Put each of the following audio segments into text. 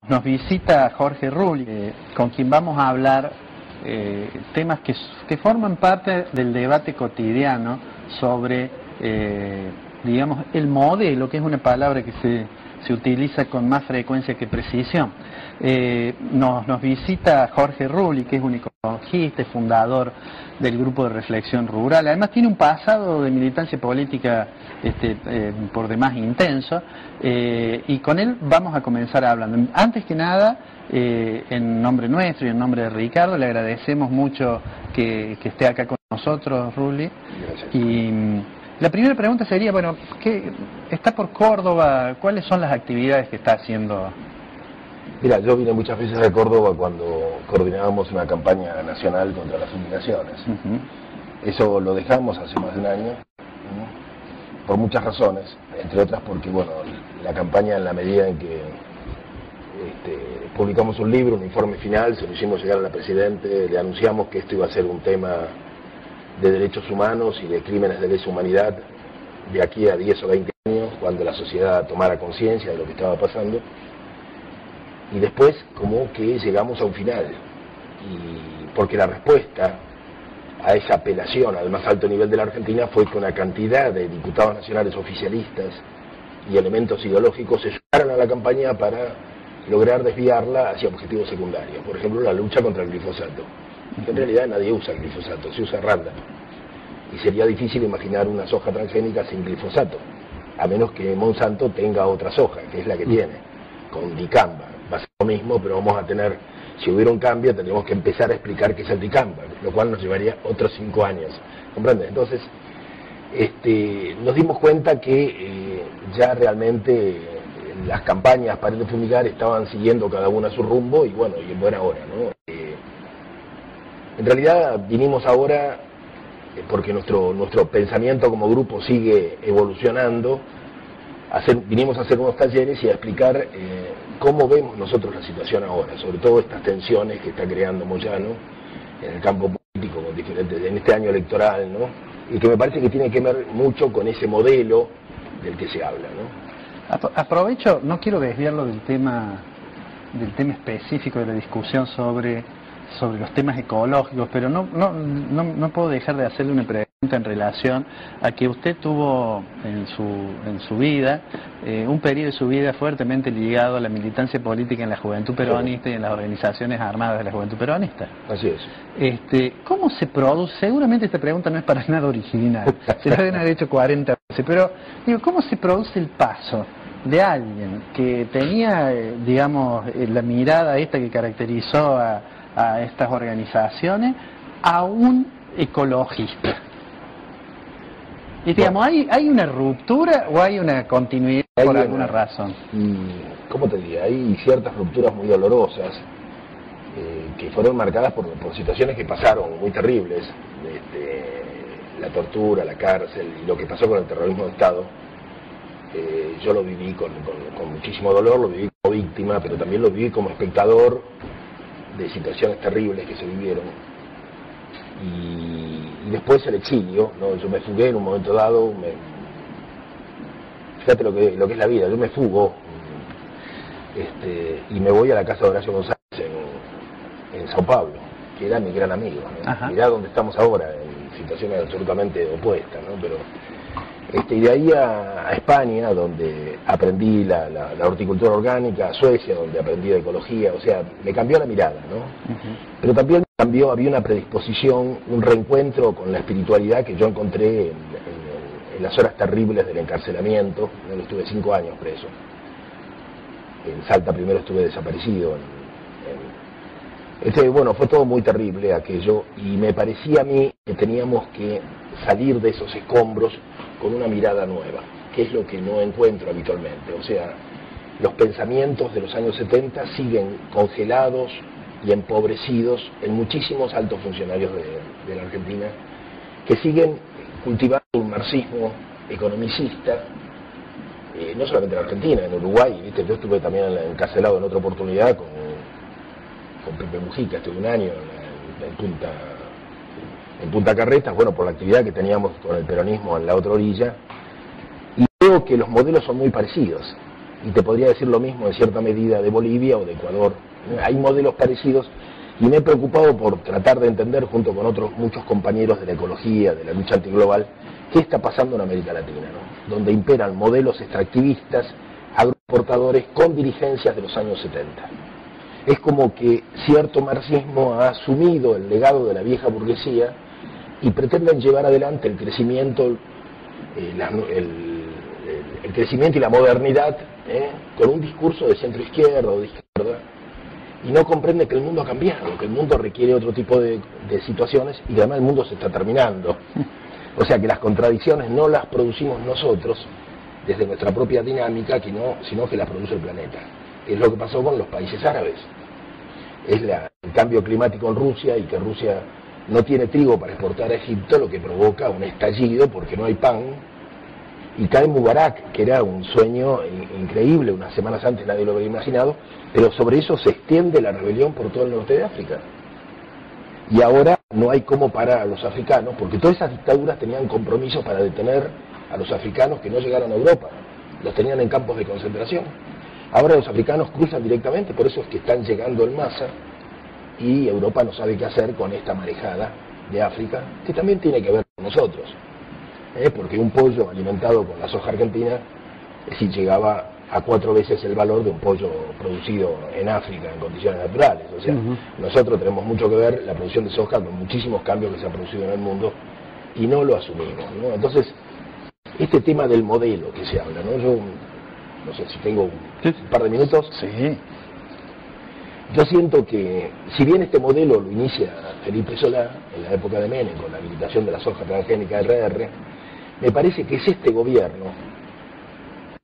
Nos visita Jorge Rulli, con quien vamos a hablar temas que forman parte del debate cotidiano sobre, digamos, el modelo, que es una palabra que se utiliza con más frecuencia que precisión. Nos visita Jorge Rulli, que es un ecologista, fundador del Grupo de Reflexión Rural. Además tiene un pasado de militancia política por demás intenso, y con él vamos a comenzar hablando. Antes que nada, en nombre nuestro y en nombre de Ricardo, le agradecemos mucho que esté acá con nosotros, Rulli. Gracias. Y la primera pregunta sería, bueno, ¿está por Córdoba? ¿Cuáles son las actividades que está haciendo? Mira, yo vine muchas veces a Córdoba cuando coordinábamos una campaña nacional contra las fumigaciones. Eso lo dejamos hace más de un año, por muchas razones, entre otras porque, bueno, la campaña, en la medida en que publicamos un libro, un informe final, se lo hicimos llegar a la Presidenta, le anunciamos que esto iba a ser un tema de derechos humanos y de crímenes de lesa humanidad de aquí a 10 o 20 años, cuando la sociedad tomara conciencia de lo que estaba pasando. Y después como que llegamos a un final, y porque la respuesta a esa apelación al más alto nivel de la Argentina fue que una cantidad de diputados nacionales oficialistas y elementos ideológicos se sumaron a la campaña para lograr desviarla hacia objetivos secundarios. Por ejemplo, la lucha contra el glifosato. En realidad nadie usa el glifosato, se usa Roundup. Y sería difícil imaginar una soja transgénica sin glifosato, a menos que Monsanto tenga otra soja, que es la que tiene, con dicamba. Va a ser lo mismo, pero vamos a tener, si hubiera un cambio, tendríamos que empezar a explicar qué es el dicamba, lo cual nos llevaría otros 5 años. ¿Comprendes? Entonces, nos dimos cuenta que ya realmente las campañas para el fumigar estaban siguiendo cada una su rumbo, y bueno, y en buena hora, ¿no? En realidad vinimos ahora porque nuestro pensamiento como grupo sigue evolucionando. Vinimos a hacer unos talleres y a explicar cómo vemos nosotros la situación ahora, sobre todo estas tensiones que está creando Moyano en el campo político, con diferentes, en este año electoral, ¿no? Y que me parece que tiene que ver mucho con ese modelo del que se habla, ¿no? Aprovecho, no quiero desviarlo del tema específico de la discusión sobre los temas ecológicos, pero no puedo dejar de hacerle una pregunta en relación a que usted tuvo en su vida, un periodo de su vida fuertemente ligado a la militancia política en la Juventud Peronista y en las organizaciones armadas de la Juventud Peronista. Así es. ¿Cómo se produce? Seguramente esta pregunta no es para nada original, se la deben haber hecho 40 veces, pero digo, ¿cómo se produce el paso de alguien que tenía, digamos, la mirada esta que caracterizó a estas organizaciones a un ecologista? Y digamos, bueno, ¿hay una ruptura o hay una continuidad por alguna razón? ¿Cómo te diría? Hay ciertas rupturas muy dolorosas que fueron marcadas por situaciones que pasaron muy terribles, la tortura, la cárcel y lo que pasó con el terrorismo de Estado. Yo lo viví con muchísimo dolor, lo viví como víctima, pero también lo viví como espectador de situaciones terribles que se vivieron. Y después el exilio, ¿no? Yo me fugué en un momento dado, fíjate lo que es la vida, yo me fugo y me voy a la casa de Horacio González en Sao Paulo, que era mi gran amigo, ¿no? Mirá dónde estamos ahora, en situaciones absolutamente opuestas, ¿no? Pero y de ahí a España, donde aprendí la horticultura orgánica, a Suecia, donde aprendí de ecología, o sea, me cambió la mirada, ¿no? Pero también había una predisposición, un reencuentro con la espiritualidad que yo encontré en las horas terribles del encarcelamiento. Yo estuve 5 años preso. En Salta primero estuve desaparecido. Bueno, fue todo muy terrible aquello, y me parecía a mí que teníamos que salir de esos escombros con una mirada nueva, que es lo que no encuentro habitualmente. O sea, los pensamientos de los años 70 siguen congelados y empobrecidos en muchísimos altos funcionarios de la Argentina, que siguen cultivando un marxismo economicista, no solamente en Argentina, en Uruguay, ¿viste? Yo estuve también encarcelado en otra oportunidad con Pepe Mujica, estuve un año en Punta Carretas, bueno, por la actividad que teníamos con el peronismo en la otra orilla, y veo que los modelos son muy parecidos. y te podría decir lo mismo en cierta medida de Bolivia o de Ecuador. Hay modelos parecidos y me he preocupado por tratar de entender, junto con otros muchos compañeros de la ecología, de la lucha antiglobal, qué está pasando en América Latina, ¿no? Donde imperan modelos extractivistas, agroexportadores con dirigencias de los años 70. Es como que cierto marxismo ha asumido el legado de la vieja burguesía y pretenden llevar adelante el crecimiento, el crecimiento y la modernidad, con un discurso de centro izquierda o de izquierda, y no comprende que el mundo ha cambiado, que el mundo requiere otro tipo de situaciones y que además el mundo se está terminando. O sea que las contradicciones no las producimos nosotros desde nuestra propia dinámica, sino que las produce el planeta. Es lo que pasó con los países árabes. Es el cambio climático en Rusia, y que Rusia no tiene trigo para exportar a Egipto, lo que provoca un estallido porque no hay pan. Y cae Mubarak, que era un sueño increíble, unas semanas antes nadie lo había imaginado, pero sobre eso se extiende la rebelión por todo el norte de África. Y ahora no hay cómo parar a los africanos, porque todas esas dictaduras tenían compromisos para detener a los africanos que no llegaran a Europa, los tenían en campos de concentración. Ahora los africanos cruzan directamente, por eso es que están llegando en masa, y Europa no sabe qué hacer con esta marejada de África, que también tiene que ver con nosotros. Porque un pollo alimentado con la soja argentina, si llegaba a 4 veces el valor de un pollo producido en África en condiciones naturales. O sea, nosotros tenemos mucho que ver la producción de soja con muchísimos cambios que se han producido en el mundo y no lo asumimos, ¿no? Entonces, este tema del modelo que se habla, ¿no? Yo no sé si tengo un par de minutos. Sí. Yo siento que, si bien este modelo lo inicia Felipe Solá en la época de Menem con la habilitación de la soja transgénica RR, me parece que es este gobierno,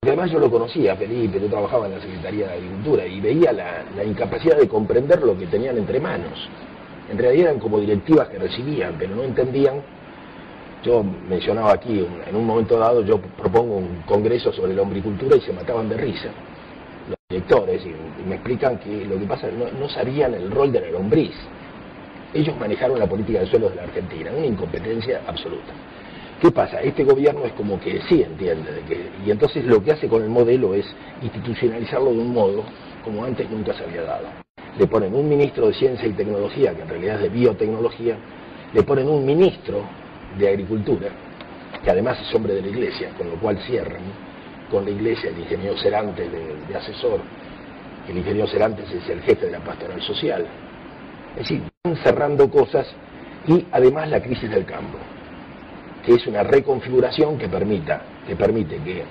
y además yo lo conocía a Felipe, yo trabajaba en la Secretaría de Agricultura y veía la incapacidad de comprender lo que tenían entre manos. En realidad eran como directivas que recibían, pero no entendían. Yo mencionaba aquí, en un momento dado, yo propongo un congreso sobre la hombricultura y se mataban de risa los directores, y me explican que lo que pasa es que no sabían el rol de la lombriz. Ellos manejaron la política de suelos de la Argentina, una incompetencia absoluta. ¿Qué pasa? Este gobierno es como que sí entiende, y entonces lo que hace con el modelo es institucionalizarlo de un modo como antes nunca se había dado. Le ponen un ministro de Ciencia y Tecnología, que en realidad es de Biotecnología, le ponen un ministro de Agricultura, que además es hombre de la Iglesia, con lo cual cierran con la Iglesia, el ingeniero Serantes de asesor. El ingeniero Serantes es el jefe de la Pastoral Social. Es decir, van cerrando cosas, y además la crisis del campo, que es una reconfiguración que permite que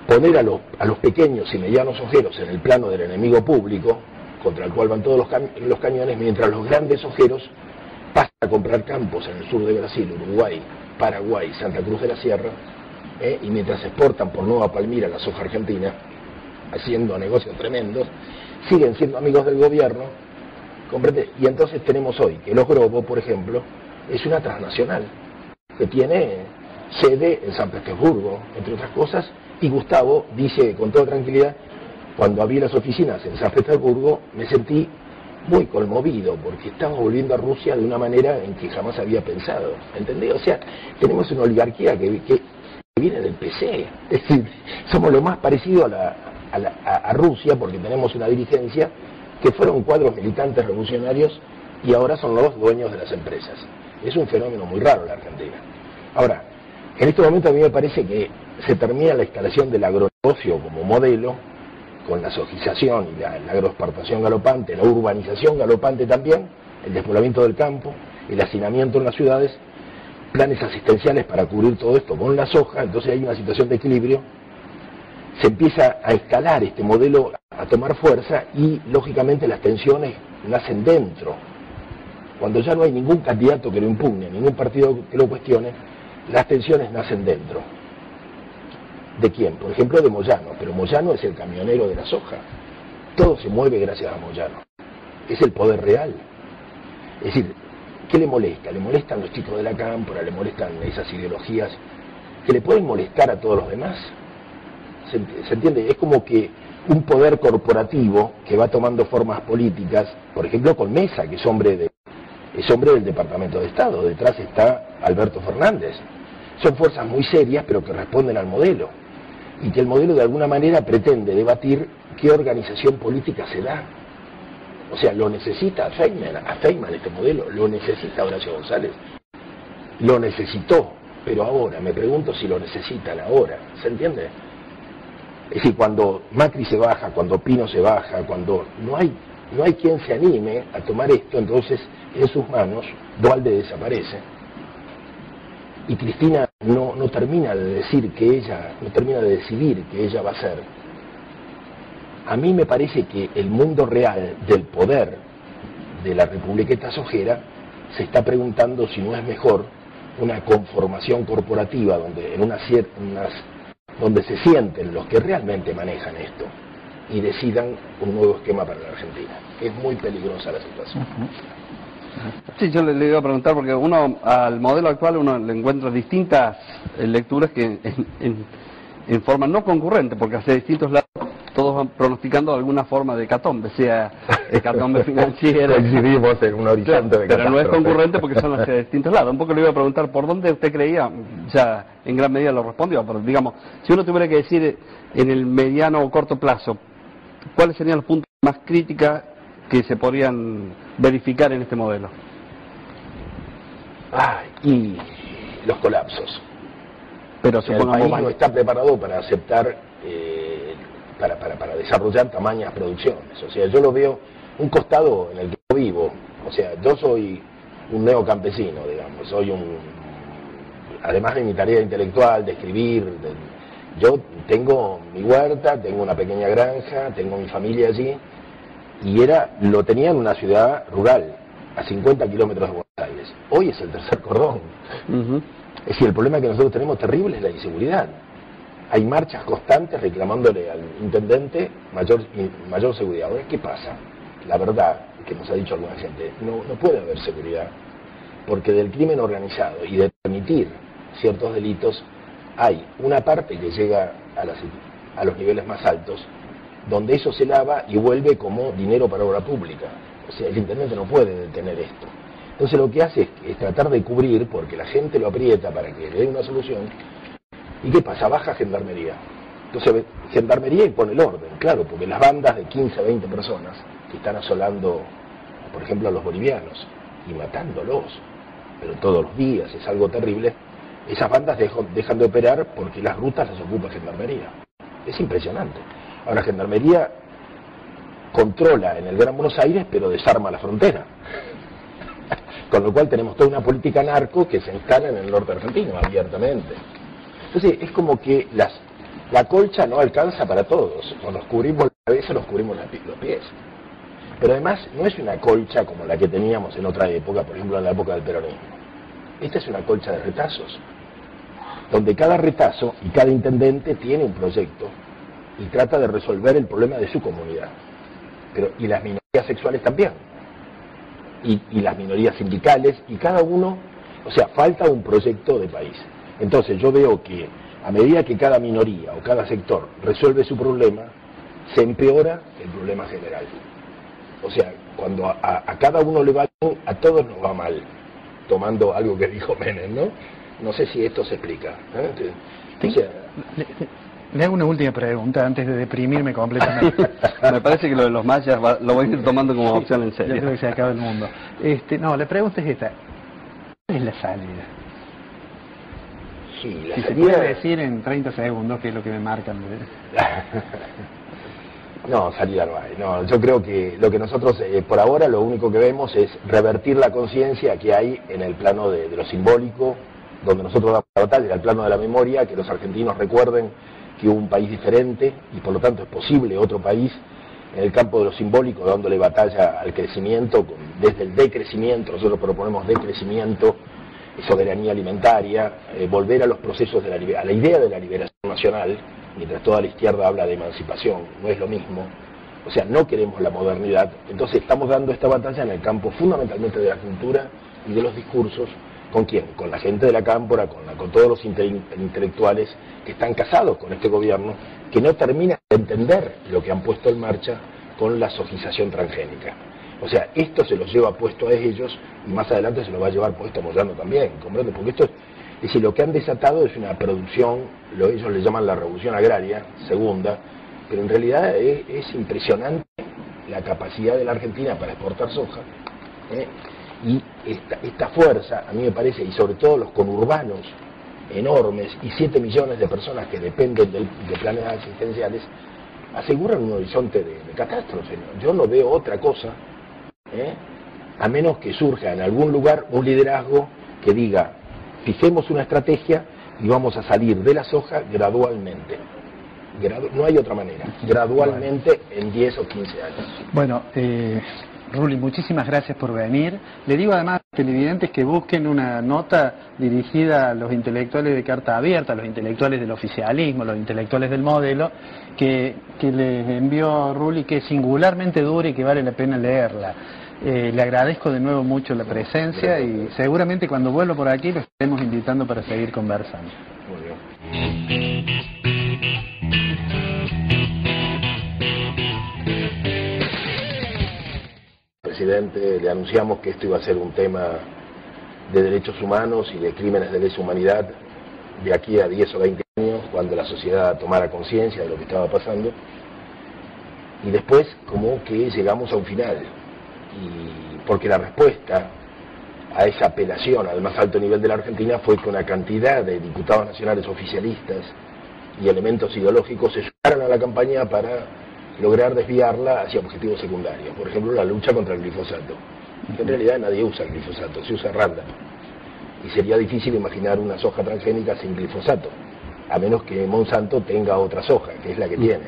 poner a los pequeños y medianos ojeros en el plano del enemigo público, contra el cual van todos los cañones, mientras los grandes ojeros pasan a comprar campos en el sur de Brasil, Uruguay, Paraguay, Santa Cruz de la Sierra, y mientras exportan por Nueva Palmira la soja argentina, haciendo negocios tremendos, siguen siendo amigos del gobierno, ¿comprende? Y entonces tenemos hoy que Los Grobos, por ejemplo, es una transnacional que tiene sede en San Petersburgo, entre otras cosas, y Gustavo dice con toda tranquilidad: cuando abrí las oficinas en San Petersburgo me sentí muy conmovido, porque estamos volviendo a Rusia de una manera en que jamás había pensado, ¿entendés? O sea, tenemos una oligarquía que viene del PC, es decir, somos lo más parecido a Rusia, porque tenemos una dirigencia que fueron cuadros militantes revolucionarios y ahora son los dueños de las empresas. Es un fenómeno muy raro en la Argentina. Ahora, en este momento a mí me parece que se termina la instalación del agronegocio como modelo, con la sojización y la agroexportación galopante, la urbanización galopante también, el despoblamiento del campo, el hacinamiento en las ciudades, planes asistenciales para cubrir todo esto con la soja. Entonces hay una situación de equilibrio, se empieza a instalar este modelo, a tomar fuerza, y lógicamente las tensiones nacen dentro. Cuando ya no hay ningún candidato que lo impugne, ningún partido que lo cuestione, las tensiones nacen dentro. ¿De quién? Por ejemplo, de Moyano, pero Moyano es el camionero de la soja. Todo se mueve gracias a Moyano. Es el poder real. Es decir, ¿qué le molesta? Le molestan los chicos de la cámpora, le molestan esas ideologías que le pueden molestar a todos los demás. ¿Se entiende? Es como que un poder corporativo que va tomando formas políticas, por ejemplo con Mesa, que es hombre del Departamento de Estado, detrás está Alberto Fernández. Son fuerzas muy serias, pero que responden al modelo. y que el modelo de alguna manera pretende debatir qué organización política se da. O sea, lo necesita Feynman este modelo, lo necesita Horacio González, lo necesitó, pero ahora, me pregunto si lo necesitan ahora, ¿se entiende? Es decir, cuando Macri se baja, cuando Pino se baja, cuando no hay quien se anime a tomar esto, entonces en sus manos Duhalde desaparece. Y Cristina no termina de decir que ella, no termina de decidir que ella va a ser. A mí me parece que el mundo real del poder de la Republiqueta Sojera se está preguntando si no es mejor una conformación corporativa donde donde se sienten los que realmente manejan esto y decidan un nuevo esquema para la Argentina. Es muy peligrosa la situación. Sí, yo le iba a preguntar porque uno al modelo actual uno le encuentra distintas lecturas que en forma no concurrente, porque hacia distintos lados todos van pronosticando alguna forma de hecatombe, sea hecatombe financiera. Coincidimos en un horizonte de pero no es concurrente porque son hacia distintos lados. Un poco le iba a preguntar por dónde usted creía, ya en gran medida lo respondió, pero digamos, si uno tuviera que decir en el mediano o corto plazo, ¿cuáles serían los puntos más críticos que se podrían verificar en este modelo? Y los colapsos. Pero o sea, el país no está preparado para aceptar, para desarrollar tamañas producciones. O sea, yo lo veo un costado en el que yo vivo. O sea, yo soy un neocampesino, digamos. Además de mi tarea intelectual, de escribir, yo tengo mi huerta, tengo una pequeña granja, tengo mi familia allí. Y lo tenía en una ciudad rural, a 50 kilómetros de Buenos Aires. Hoy es el tercer cordón. Es decir, el problema que nosotros tenemos terrible es la inseguridad. Hay marchas constantes reclamándole al intendente mayor seguridad. Ahora, ¿qué pasa? La verdad, que nos ha dicho alguna gente, no puede haber seguridad, porque del crimen organizado y de permitir ciertos delitos, hay una parte que llega a los niveles más altos, donde eso se lava y vuelve como dinero para obra pública. O sea, el intendente no puede detener esto. Entonces lo que hace es tratar de cubrir, porque la gente lo aprieta para que le dé una solución. ¿Y qué pasa? Baja Gendarmería. Entonces Gendarmería impone el orden, claro, porque las bandas de 15 a 20 personas que están asolando, por ejemplo, a los bolivianos y matándolos, pero todos los días, es algo terrible, esas bandas dejan de operar porque las rutas las ocupa Gendarmería. Es impresionante. Ahora, Gendarmería controla en el Gran Buenos Aires, pero desarma la frontera. Con lo cual tenemos toda una política narco que se instala en el norte argentino, abiertamente. Entonces, es como que la colcha no alcanza para todos. O nos cubrimos la cabeza, nos cubrimos los pies. Pero además, no es una colcha como la que teníamos en otra época, por ejemplo, en la época del peronismo. Esta es una colcha de retazos, donde cada retazo y cada intendente tiene un proyecto y trata de resolver el problema de su comunidad. Y las minorías sexuales también, y las minorías sindicales, y cada uno, o sea, falta un proyecto de país. Entonces yo veo que a medida que cada minoría o cada sector resuelve su problema, se empeora el problema general. O sea, cuando a cada uno le va bien, a todos nos va mal, tomando algo que dijo Menem, ¿no? No sé si esto se explica. O sea, le hago una última pregunta antes de deprimirme completamente. Me parece que lo de los mayas lo voy a ir tomando como opción en serio. Yo creo que se acaba el mundo. No, la pregunta es esta. ¿Cuál es la salida? Sí, si se puede decir en 30 segundos, que es lo que me marcan. No, salida no hay. No, yo creo que lo que nosotros, por ahora, lo único que vemos es revertir la conciencia que hay en el plano de lo simbólico, donde nosotros damos la batalla, al plano de la memoria, que los argentinos recuerden que hubo un país diferente y por lo tanto es posible otro país, en el campo de lo simbólico, dándole batalla al crecimiento, desde el decrecimiento. Nosotros proponemos decrecimiento, soberanía alimentaria, volver a los procesos a la idea de la liberación nacional, mientras toda la izquierda habla de emancipación, no es lo mismo. O sea, no queremos la modernidad. Entonces estamos dando esta batalla en el campo fundamentalmente de la cultura y de los discursos. ¿Con quién? Con la gente de la cámpora, con todos los intelectuales que están casados con este gobierno, que no terminan de entender lo que han puesto en marcha con la sojización transgénica. O sea, esto se los lleva puesto a ellos y más adelante se los va a llevar puesto a Moyano también, ¿comprende? Porque esto Es decir, lo que han desatado es una producción, ellos le llaman la revolución agraria, segunda, pero en realidad es impresionante la capacidad de la Argentina para exportar soja, y esta fuerza, a mí me parece, y sobre todo los conurbanos enormes y 7 millones de personas que dependen de planes asistenciales, aseguran un horizonte de catástrofe. Yo no veo otra cosa, a menos que surja en algún lugar un liderazgo que diga, fijemos una estrategia y vamos a salir de la soja gradualmente. No hay otra manera, gradualmente en 10 o 15 años. Bueno, Rulli, muchísimas gracias por venir. Le digo además a los televidentes que busquen una nota dirigida a los intelectuales de carta abierta, a los intelectuales del oficialismo, los intelectuales del modelo, que les envió Rulli, que es singularmente dura y que vale la pena leerla. Le agradezco de nuevo mucho la presencia y seguramente cuando vuelva por aquí lo estaremos invitando para seguir conversando. Muy bien. Presidente, le anunciamos que esto iba a ser un tema de derechos humanos y de crímenes de lesa humanidad de aquí a 10 o 20 años, cuando la sociedad tomara conciencia de lo que estaba pasando, y después como que llegamos a un final, y porque la respuesta a esa apelación al más alto nivel de la Argentina fue que una cantidad de diputados nacionales oficialistas y elementos ideológicos se sumaron a la campaña para lograr desviarla hacia objetivos secundarios. Por ejemplo, la lucha contra el glifosato. En realidad nadie usa el glifosato, se usa Roundup. Y sería difícil imaginar una soja transgénica sin glifosato, a menos que Monsanto tenga otra soja, que es la que tiene,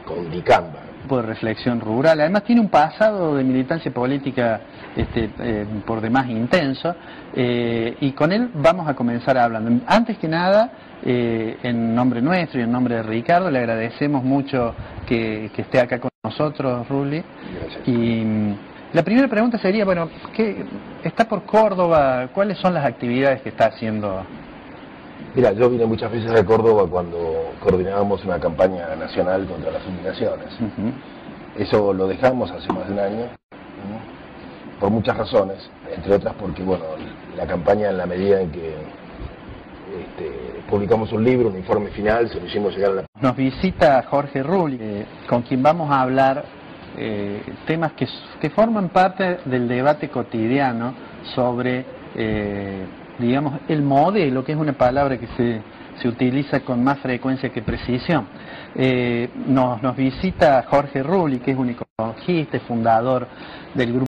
con dicamba. De reflexión rural, además tiene un pasado de militancia política por demás intenso, y con él vamos a comenzar hablando. Antes que nada, en nombre nuestro y en nombre de Ricardo, le agradecemos mucho que esté acá con nosotros, Rulli. Gracias. Y la primera pregunta sería, bueno, ¿está por Córdoba? ¿Cuáles son las actividades que está haciendo? Mira, yo vine muchas veces a Córdoba cuando coordinábamos una campaña nacional contra las fumigaciones. Eso lo dejamos hace más de un año, por muchas razones, entre otras porque, bueno, la campaña, en la medida en que publicamos un libro, un informe final, se lo hicimos llegar a la... Nos visita Jorge Rulli, con quien vamos a hablar temas que forman parte del debate cotidiano sobre... digamos, el modelo, que es una palabra que se utiliza con más frecuencia que precisión. Nos visita Jorge Rulli, que es un ecologista y fundador del grupo